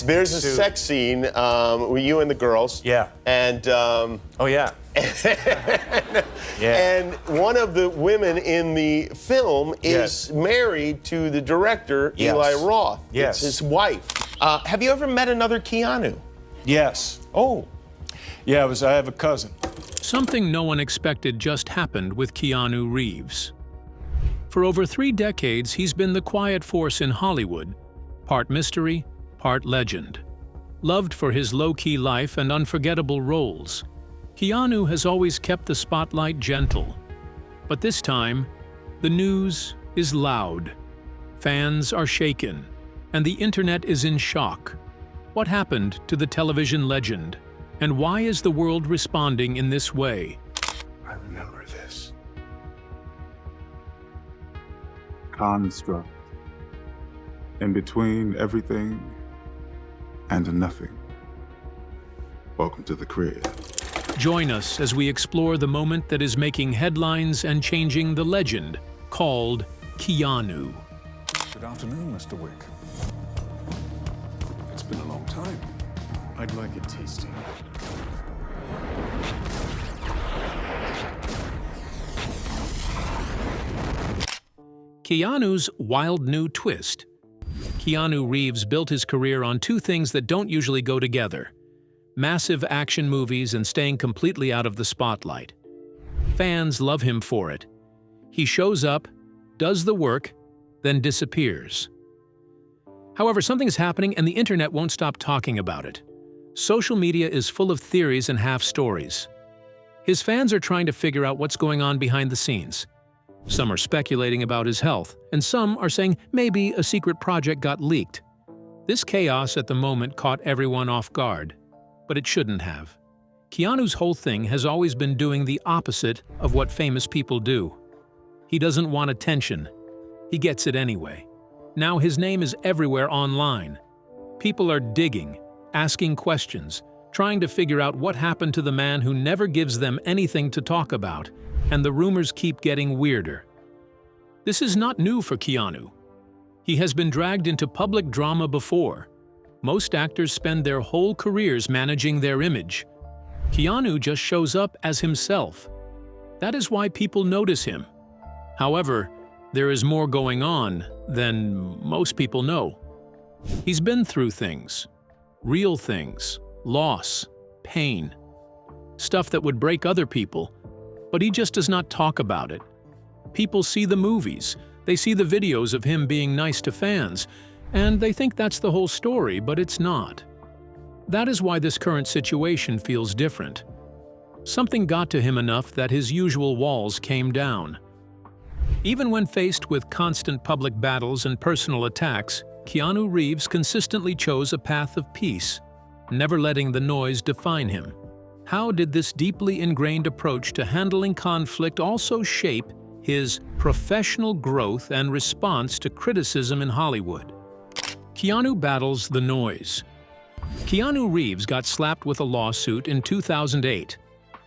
There's a sex scene with you and the girls. Yeah. And oh yeah. And one of the women in the film is married to the director, Eli Roth. Yes. It's his wife. Have you ever met another Keanu? Yes. Oh. Yeah, I have a cousin. Something no one expected just happened with Keanu Reeves. For over 3 decades, he's been the quiet force in Hollywood, part mystery, part legend. Loved for his low-key life and unforgettable roles, Keanu has always kept the spotlight gentle. But this time, the news is loud. Fans are shaken, and the internet is in shock. What happened to the television legend? And why is the world responding in this way? I remember this. Construct. In between everything and nothing. Welcome to the crib. Join us as we explore the moment that is making headlines and changing the legend, called Keanu. Good afternoon, Mr. Wick. It's been a long time. I'd like it tasty. Keanu's wild new twist. Keanu Reeves built his career on 2 things that don't usually go together: massive action movies and staying completely out of the spotlight. Fans love him for it. He shows up, does the work, then disappears. However, something's happening and the internet won't stop talking about it. Social media is full of theories and half-stories. His fans are trying to figure out what's going on behind the scenes. Some are speculating about his health, and some are saying maybe a secret project got leaked. This chaos at the moment caught everyone off guard, but it shouldn't have. Keanu's whole thing has always been doing the opposite of what famous people do. He doesn't want attention. He gets it anyway. Now his name is everywhere online. People are digging, asking questions, trying to figure out what happened to the man who never gives them anything to talk about, and the rumors keep getting weirder. This is not new for Keanu. He has been dragged into public drama before. Most actors spend their whole careers managing their image. Keanu just shows up as himself. That is why people notice him. However, there is more going on than most people know. He's been through things. Real things. Loss. Pain. Stuff that would break other people. But he just does not talk about it. People see the movies. They see the videos of him being nice to fans. And they think that's the whole story, but it's not. That is why this current situation feels different. Something got to him enough that his usual walls came down. Even when faced with constant public battles and personal attacks, Keanu Reeves consistently chose a path of peace, never letting the noise define him. How did this deeply ingrained approach to handling conflict also shape his professional growth and response to criticism in Hollywood? Keanu battles the noise. Keanu Reeves got slapped with a lawsuit in 2008,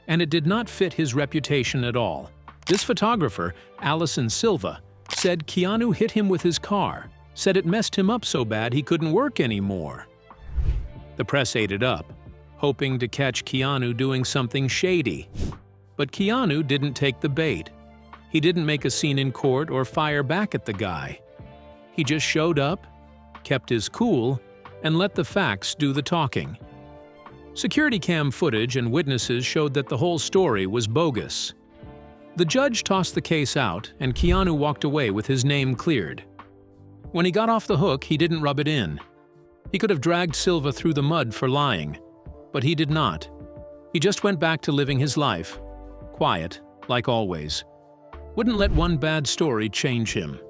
and it did not fit his reputation at all. This photographer, Allison Silva, said Keanu hit him with his car, said it messed him up so bad he couldn't work anymore. The press ate it up, hoping to catch Keanu doing something shady. But Keanu didn't take the bait. He didn't make a scene in court or fire back at the guy. He just showed up, kept his cool, and let the facts do the talking. Security cam footage and witnesses showed that the whole story was bogus. The judge tossed the case out, and Keanu walked away with his name cleared. When he got off the hook, he didn't rub it in. He could have dragged Silva through the mud for lying, but he did not. He just went back to living his life, quiet, like always. Wouldn't let one bad story change him.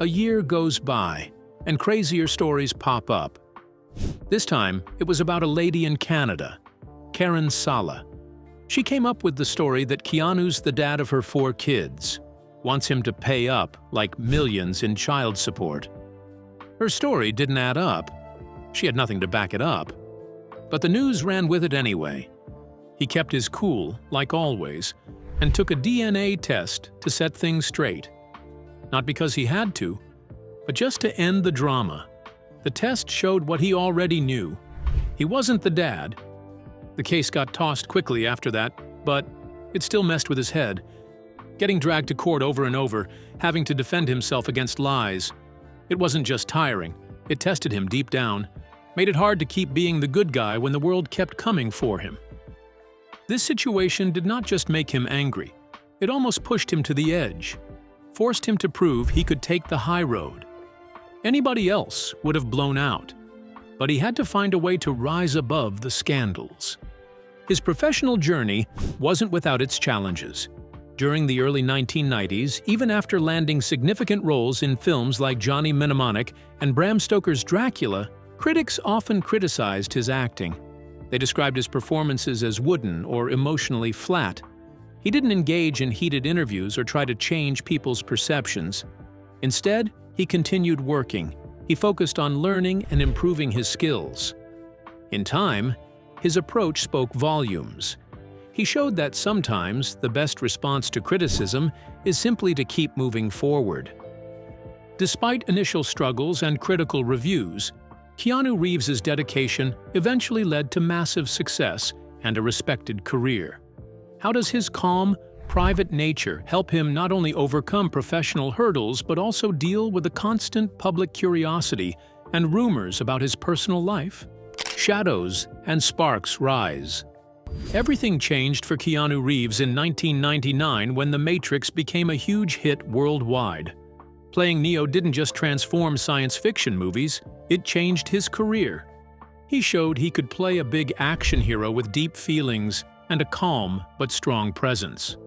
A year goes by, and crazier stories pop up. This time, it was about a lady in Canada, Karen Sala. She came up with the story that Keanu's the dad of her 4 kids, wants him to pay up like millions in child support. Her story didn't add up. She had nothing to back it up. But the news ran with it anyway. He kept his cool, like always, and took a DNA test to set things straight. Not because he had to, but just to end the drama. The test showed what he already knew. He wasn't the dad. The case got tossed quickly after that, but it still messed with his head. Getting dragged to court over and over, having to defend himself against lies. It wasn't just tiring, it tested him deep down, made it hard to keep being the good guy when the world kept coming for him. This situation did not just make him angry, it almost pushed him to the edge, forced him to prove he could take the high road. Anybody else would have blown out, but he had to find a way to rise above the scandals. His professional journey wasn't without its challenges. During the early 1990s, even after landing significant roles in films like Johnny Mnemonic and Bram Stoker's Dracula, critics often criticized his acting. They described his performances as wooden or emotionally flat. He didn't engage in heated interviews or try to change people's perceptions. Instead, he continued working. He focused on learning and improving his skills. In time, his approach spoke volumes. He showed that sometimes the best response to criticism is simply to keep moving forward. Despite initial struggles and critical reviews, Keanu Reeves' dedication eventually led to massive success and a respected career. How does his calm, private nature help him not only overcome professional hurdles but also deal with the constant public curiosity and rumors about his personal life? Shadows and sparks rise. Everything changed for Keanu Reeves in 1999 when The Matrix became a huge hit worldwide. Playing Neo didn't just transform science fiction movies, it changed his career. He showed he could play a big action hero with deep feelings and a calm but strong presence.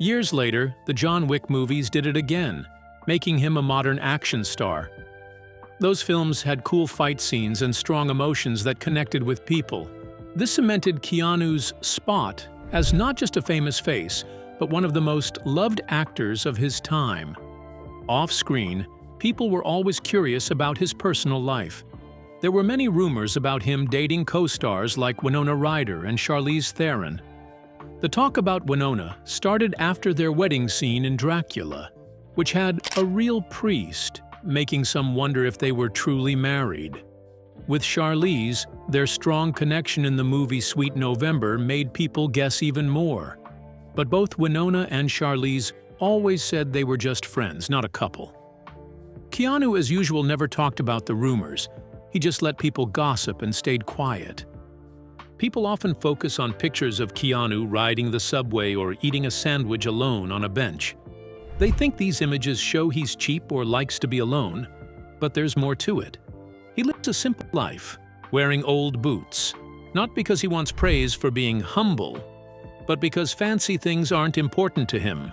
Years later, the John Wick movies did it again, making him a modern action star. Those films had cool fight scenes and strong emotions that connected with people. This cemented Keanu's spot as not just a famous face, but one of the most loved actors of his time. Off-screen, people were always curious about his personal life. There were many rumors about him dating co-stars like Winona Ryder and Charlize Theron. The talk about Winona started after their wedding scene in Dracula, which had a real priest, making some wonder if they were truly married. With Charlize, their strong connection in the movie Sweet November made people guess even more. But both Winona and Charlize always said they were just friends, not a couple. Keanu, as usual, never talked about the rumors. He just let people gossip and stayed quiet. People often focus on pictures of Keanu riding the subway or eating a sandwich alone on a bench. They think these images show he's cheap or likes to be alone, but there's more to it. He lives a simple life, wearing old boots, not because he wants praise for being humble, but because fancy things aren't important to him.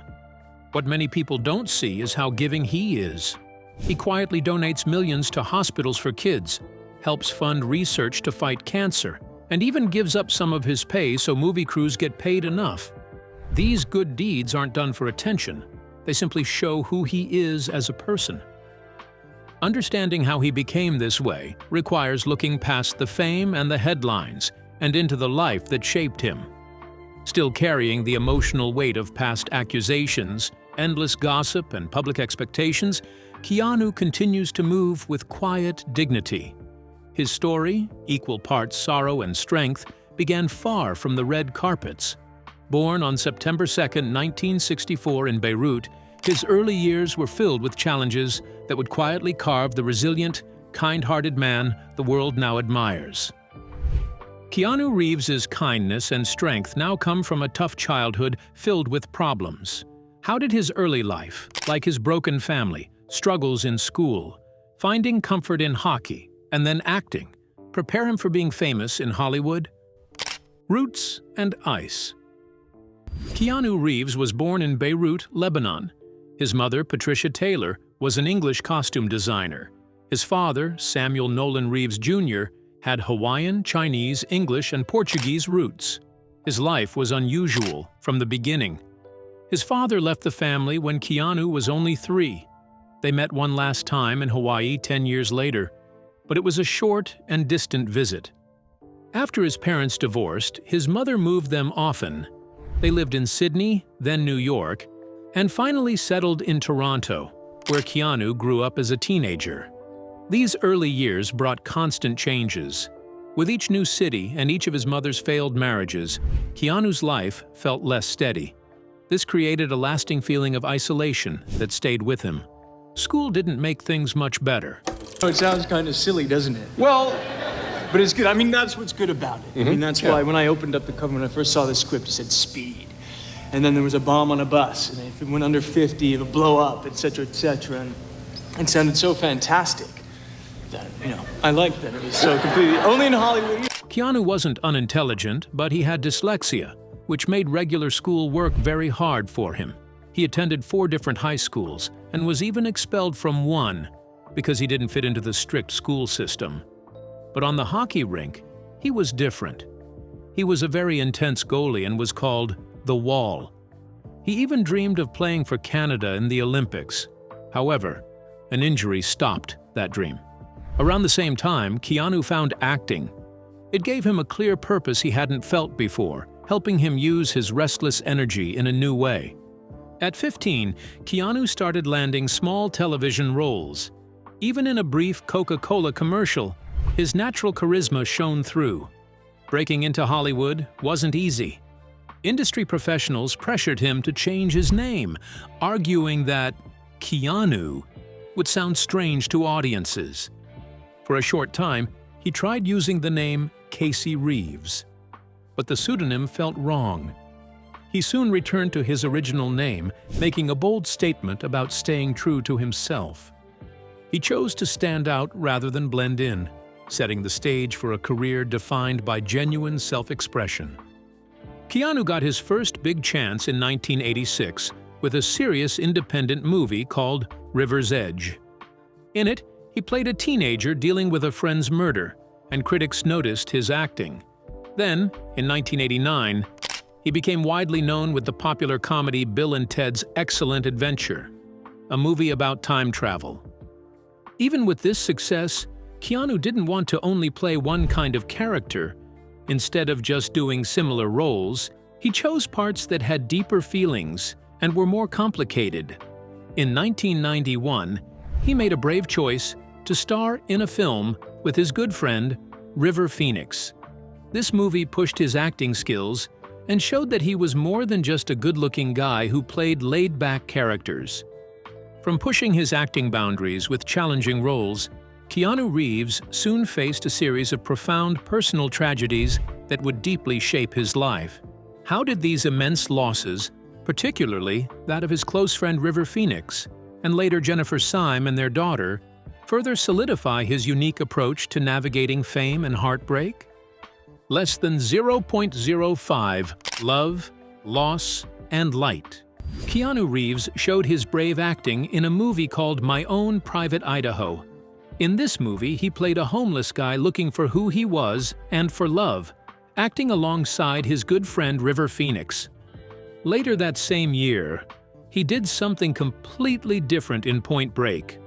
What many people don't see is how giving he is. He quietly donates millions to hospitals for kids, helps fund research to fight cancer, and even gives up some of his pay so movie crews get paid enough. These good deeds aren't done for attention. They simply show who he is as a person. Understanding how he became this way requires looking past the fame and the headlines and into the life that shaped him. Still carrying the emotional weight of past accusations, endless gossip, and public expectations, Keanu continues to move with quiet dignity. His story, equal parts sorrow and strength, began far from the red carpets. Born on September 2, 1964 in Beirut, his early years were filled with challenges that would quietly carve the resilient, kind-hearted man the world now admires. Keanu Reeves' kindness and strength now come from a tough childhood filled with problems. How did his early life, like his broken family, struggles in school, finding comfort in hockey, and then acting, prepare him for being famous in Hollywood? Roots and ice. Keanu Reeves was born in Beirut, Lebanon. His mother, Patricia Taylor, was an English costume designer. His father, Samuel Nolan Reeves Jr., had Hawaiian, Chinese, English, and Portuguese roots. His life was unusual from the beginning. His father left the family when Keanu was only 3. They met one last time in Hawaii 10 years later, but it was a short and distant visit. After his parents divorced, his mother moved them often. They lived in Sydney, then New York, and finally settled in Toronto, where Keanu grew up as a teenager. These early years brought constant changes. With each new city and each of his mother's failed marriages, Keanu's life felt less steady. This created a lasting feeling of isolation that stayed with him. School didn't make things much better. It sounds kind of silly, doesn't it? Well, but it's good. I mean, that's what's good about it. I mean, that's why when I opened up the cover, when I first saw the script, it said speed. And then there was a bomb on a bus, and if it went under 50, it would blow up, et cetera, and it sounded so fantastic that, I liked that it was so completely, only in Hollywood. Keanu wasn't unintelligent, but he had dyslexia, which made regular school work very hard for him. He attended 4 different high schools and was even expelled from one because he didn't fit into the strict school system. But on the hockey rink, he was different. He was a very intense goalie and was called the Wall. He even dreamed of playing for Canada in the Olympics. However, an injury stopped that dream. Around the same time, Keanu found acting. It gave him a clear purpose he hadn't felt before, helping him use his restless energy in a new way. At 15, Keanu started landing small television roles. Even in a brief Coca-Cola commercial, his natural charisma shone through. Breaking into Hollywood wasn't easy. Industry professionals pressured him to change his name, arguing that Keanu would sound strange to audiences. For a short time, he tried using the name Casey Reeves, but the pseudonym felt wrong. He soon returned to his original name, making a bold statement about staying true to himself. He chose to stand out rather than blend in, setting the stage for a career defined by genuine self-expression. Keanu got his first big chance in 1986 with a serious independent movie called River's Edge. In it, he played a teenager dealing with a friend's murder, and critics noticed his acting. Then, in 1989, he became widely known with the popular comedy Bill and Ted's Excellent Adventure, a movie about time travel. Even with this success, Keanu didn't want to only play one kind of character. Instead of just doing similar roles, he chose parts that had deeper feelings and were more complicated. In 1991, he made a brave choice to star in a film with his good friend, River Phoenix. This movie pushed his acting skills and showed that he was more than just a good-looking guy who played laid-back characters. From pushing his acting boundaries with challenging roles, Keanu Reeves soon faced a series of profound personal tragedies that would deeply shape his life. How did these immense losses, particularly that of his close friend River Phoenix, and later Jennifer Syme and their daughter, further solidify his unique approach to navigating fame and heartbreak? Less than 0.05 love, loss, and light. Keanu Reeves showed his brave acting in a movie called My Own Private Idaho. In this movie, he played a homeless guy looking for who he was and for love, acting alongside his good friend River Phoenix. Later that same year, he did something completely different in Point Break.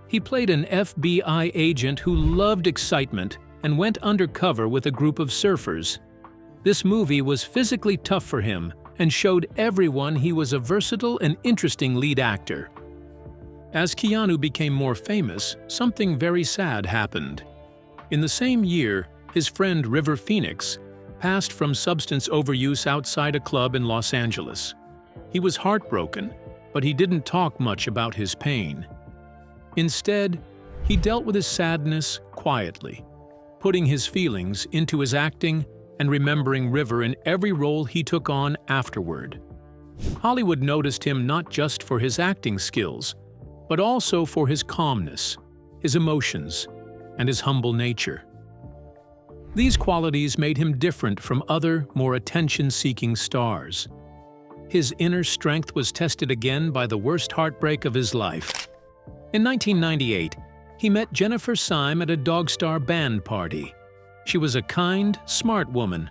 He played an FBI agent who loved excitement and went undercover with a group of surfers. This movie was physically tough for him and showed everyone he was a versatile and interesting lead actor. As Keanu became more famous, something very sad happened. In the same year, his friend River Phoenix passed from substance overuse outside a club in Los Angeles. He was heartbroken, but he didn't talk much about his pain. Instead, he dealt with his sadness quietly, putting his feelings into his acting and remembering River in every role he took on afterward. Hollywood noticed him not just for his acting skills, but also for his calmness, his emotions, and his humble nature. These qualities made him different from other, more attention-seeking stars. His inner strength was tested again by the worst heartbreak of his life. In 1998, he met Jennifer Syme at a Dog Star band party. She was a kind, smart woman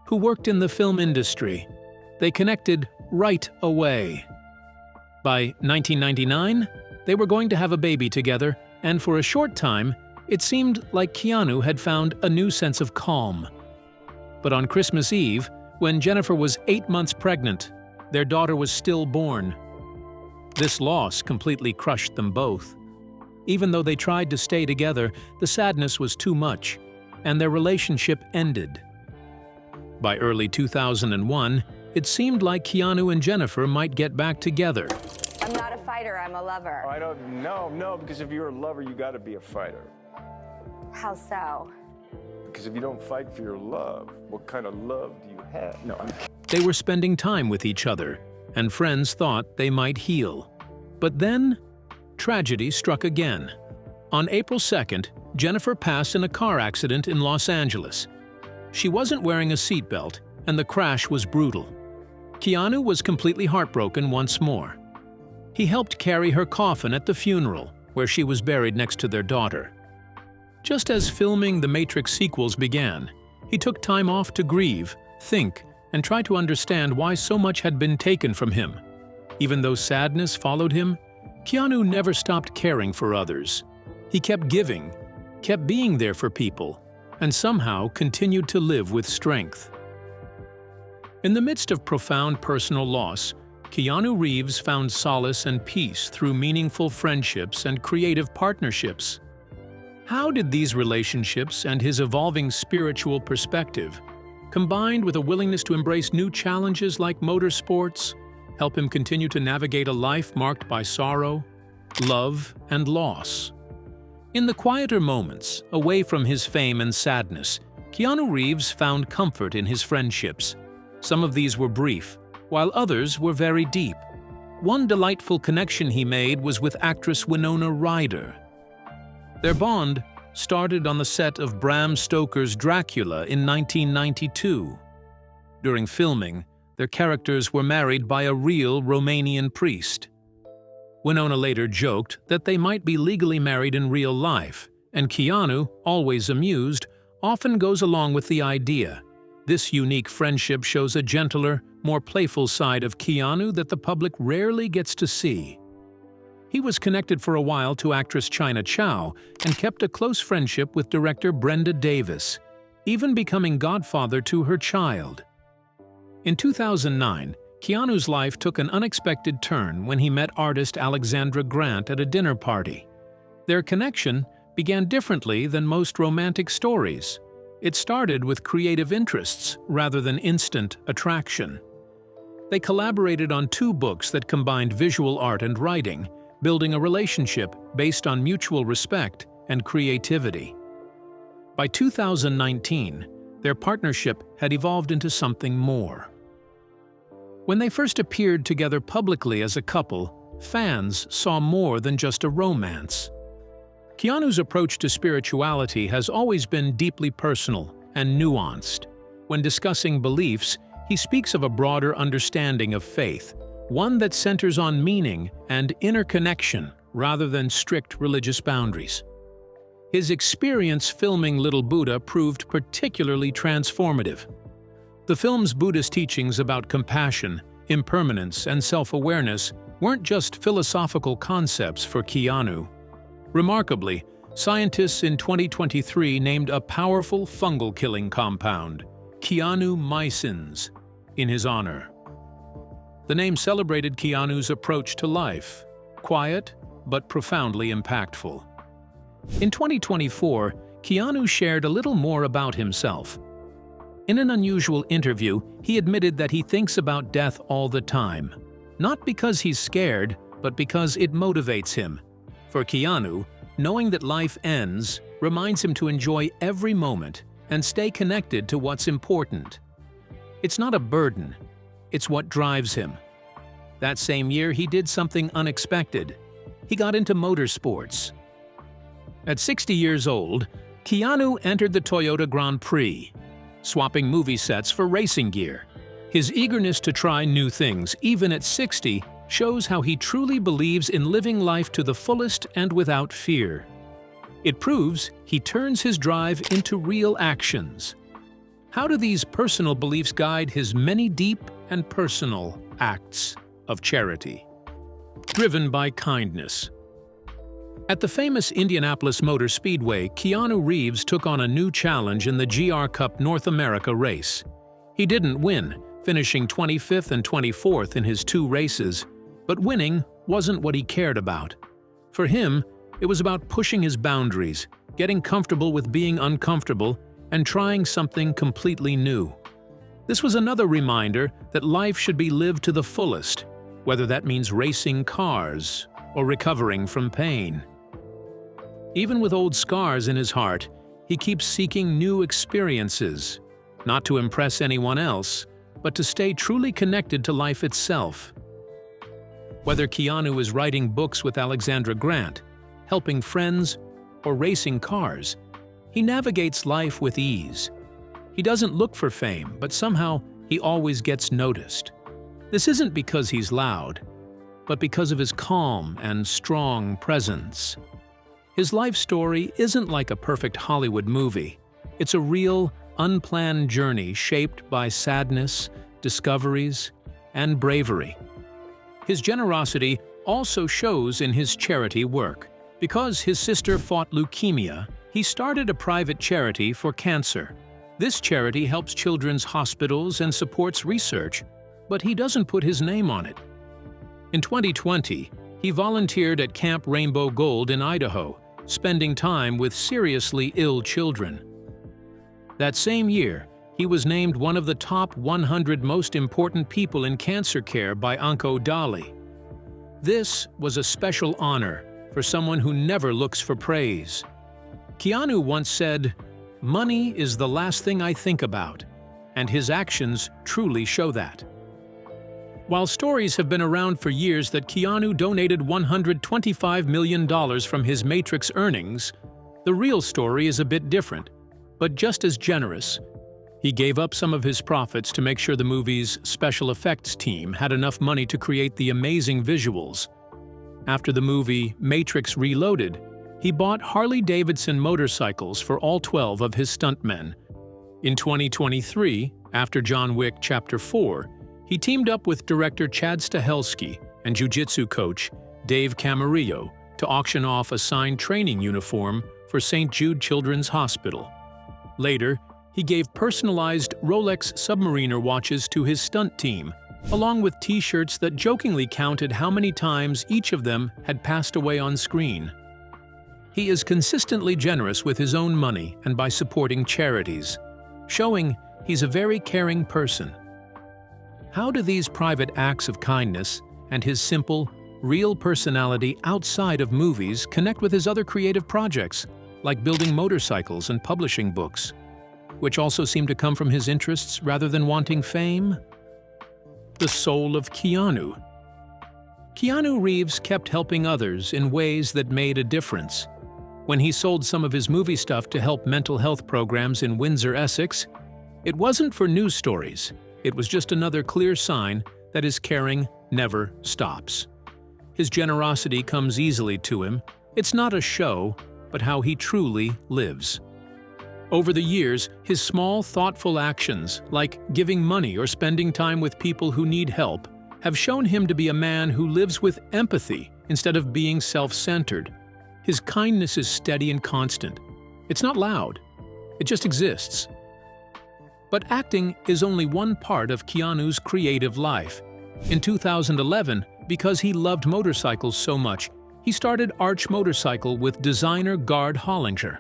who worked in the film industry. They connected right away. By 1999, they were going to have a baby together, and for a short time, it seemed like Keanu had found a new sense of calm. But on Christmas Eve, when Jennifer was 8 months pregnant, their daughter was stillborn. This loss completely crushed them both. Even though they tried to stay together, the sadness was too much, and their relationship ended. By early 2001, it seemed like Keanu and Jennifer might get back together. I'm not a fighter, I'm a lover. I don't know, no, because if you're a lover, you got to be a fighter. How so? Because if you don't fight for your love, what kind of love do you have? No, I'm They were spending time with each other, and friends thought they might heal. But then, tragedy struck again. On April 2nd, Jennifer passed in a car accident in Los Angeles. She wasn't wearing a seatbelt, and the crash was brutal. Keanu was completely heartbroken once more. He helped carry her coffin at the funeral, where she was buried next to their daughter. Just as filming the Matrix sequels began, he took time off to grieve, think, and try to understand why so much had been taken from him. Even though sadness followed him, Keanu never stopped caring for others. He kept giving, kept being there for people, and somehow continued to live with strength. In the midst of profound personal loss, Keanu Reeves found solace and peace through meaningful friendships and creative partnerships. How did these relationships and his evolving spiritual perspective, combined with a willingness to embrace new challenges like motorsports, help him continue to navigate a life marked by sorrow, love, and loss? In the quieter moments, away from his fame and sadness, Keanu Reeves found comfort in his friendships. Some of these were brief, while others were very deep. One delightful connection he made was with actress Winona Ryder. Their bond started on the set of Bram Stoker's Dracula in 1992. During filming, their characters were married by a real Romanian priest. Winona later joked that they might be legally married in real life, and Keanu, always amused, often goes along with the idea. This unique friendship shows a gentler, more playful side of Keanu that the public rarely gets to see. He was connected for a while to actress China Chow and kept a close friendship with director Brenda Davis, even becoming godfather to her child. In 2009, Keanu's life took an unexpected turn when he met artist Alexandra Grant at a dinner party. Their connection began differently than most romantic stories. It started with creative interests rather than instant attraction. They collaborated on 2 books that combined visual art and writing, building a relationship based on mutual respect and creativity. By 2019, their partnership had evolved into something more. When they first appeared together publicly as a couple, fans saw more than just a romance. Keanu's approach to spirituality has always been deeply personal and nuanced. When discussing beliefs, he speaks of a broader understanding of faith, one that centers on meaning and inner connection rather than strict religious boundaries. His experience filming Little Buddha proved particularly transformative. The film's Buddhist teachings about compassion, impermanence, and self-awareness weren't just philosophical concepts for Keanu. Remarkably, scientists in 2023 named a powerful fungal-killing compound, Keanu-mycins, in his honor. The name celebrated Keanu's approach to life, quiet but profoundly impactful. In 2024, Keanu shared a little more about himself. In an unusual interview, he admitted that he thinks about death all the time, not because he's scared, but because it motivates him. For Keanu, knowing that life ends reminds him to enjoy every moment and stay connected to what's important. It's not a burden, it's what drives him. That same year, he did something unexpected. He got into motorsports. At 60 years old, Keanu entered the Toyota Grand Prix, swapping movie sets for racing gear. His eagerness to try new things, even at 60, shows how he truly believes in living life to the fullest and without fear. It proves he turns his drive into real actions. How do these personal beliefs guide his many deep and personal acts of charity? Driven by kindness. At the famous Indianapolis Motor Speedway, Keanu Reeves took on a new challenge in the GR Cup North America race. He didn't win, finishing 25th and 24th in his 2 races, but winning wasn't what he cared about. For him, It was about pushing his boundaries, getting comfortable with being uncomfortable, and trying something completely new. This was another reminder that life should be lived to the fullest, whether that means racing cars or recovering from pain. Even with old scars in his heart, he keeps seeking new experiences, not to impress anyone else, but to stay truly connected to life itself. Whether Keanu is writing books with Alexandra Grant, helping friends, or racing cars, he navigates life with ease. He doesn't look for fame, but somehow he always gets noticed. This isn't because he's loud, but because of his calm and strong presence. His life story isn't like a perfect Hollywood movie. It's a real, unplanned journey shaped by sadness, discoveries, and bravery. His generosity also shows in his charity work. Because his sister fought leukemia, he started a private charity for cancer. This charity helps children's hospitals and supports research, but he doesn't put his name on it. In 2020, he volunteered at Camp Rainbow Gold in Idaho, spending time with seriously ill children. That same year, he was named one of the top 100 most important people in cancer care by Anko Dali. This was a special honor for someone who never looks for praise. Keanu once said, "Money is the last thing I think about," and his actions truly show that. While stories have been around for years that Keanu donated $125 million from his Matrix earnings, the real story is a bit different, but just as generous. He gave up some of his profits to make sure the movie's special effects team had enough money to create the amazing visuals. After the movie Matrix Reloaded, he bought Harley-Davidson motorcycles for all 12 of his stuntmen. In 2023, after John Wick Chapter 4, he teamed up with director Chad Stahelski and jiu-jitsu coach Dave Camarillo to auction off a signed training uniform for St. Jude Children's Hospital. Later, he gave personalized Rolex Submariner watches to his stunt team, along with t-shirts that jokingly counted how many times each of them had passed away on screen. He is consistently generous with his own money and by supporting charities, showing he's a very caring person. How do these private acts of kindness and his simple, real personality outside of movies connect with his other creative projects, like building motorcycles and publishing books, which also seem to come from his interests rather than wanting fame? The soul of Keanu. Keanu Reeves kept helping others in ways that made a difference. When he sold some of his movie stuff to help mental health programs in Windsor, Essex, it wasn't for news stories. It was just another clear sign that his caring never stops. His generosity comes easily to him. It's not a show, but how he truly lives. Over the years, his small, thoughtful actions, like giving money or spending time with people who need help, have shown him to be a man who lives with empathy instead of being self-centered. His kindness is steady and constant. It's not loud. It just exists. But acting is only one part of Keanu's creative life. In 2011, because he loved motorcycles so much, he started Arch Motorcycle with designer Gard Hollinger.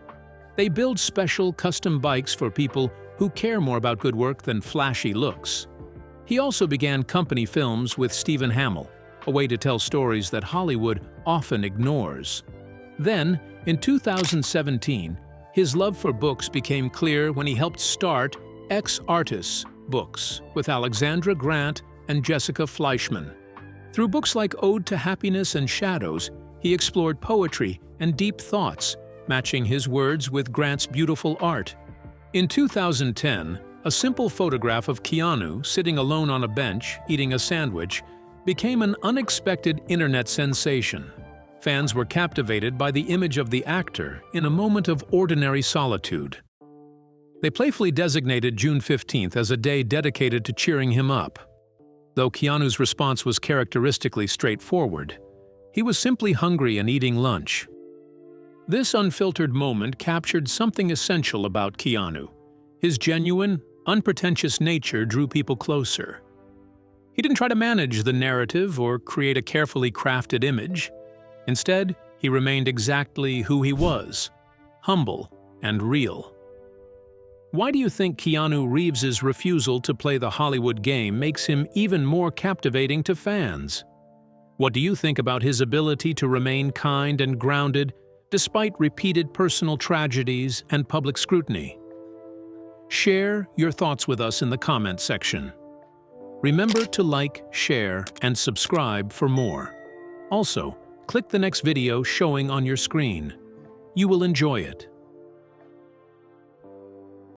They build special custom bikes for people who care more about good work than flashy looks. He also began company films with Stephen Hamill, a way to tell stories that Hollywood often ignores. Then, in 2017, his love for books became clear when he helped start Ex-Artists Books with Alexandra Grant and Jessica Fleischman. Through books like Ode to Happiness and Shadows, he explored poetry and deep thoughts, matching his words with Grant's beautiful art. In 2010, a simple photograph of Keanu sitting alone on a bench, eating a sandwich, became an unexpected internet sensation. Fans were captivated by the image of the actor in a moment of ordinary solitude. They playfully designated June 15th as a day dedicated to cheering him up. Though Keanu's response was characteristically straightforward, he was simply hungry and eating lunch. This unfiltered moment captured something essential about Keanu. His genuine, unpretentious nature drew people closer. He didn't try to manage the narrative or create a carefully crafted image. Instead, He remained exactly who he was, humble and real. Why do you think Keanu Reeves's refusal to play the Hollywood game makes him even more captivating to fans? What do you think about his ability to remain kind and grounded despite repeated personal tragedies and public scrutiny? Share your thoughts with us in the comment section. Remember to like, share, and subscribe for more. Also, click the next video showing on your screen. You will enjoy it.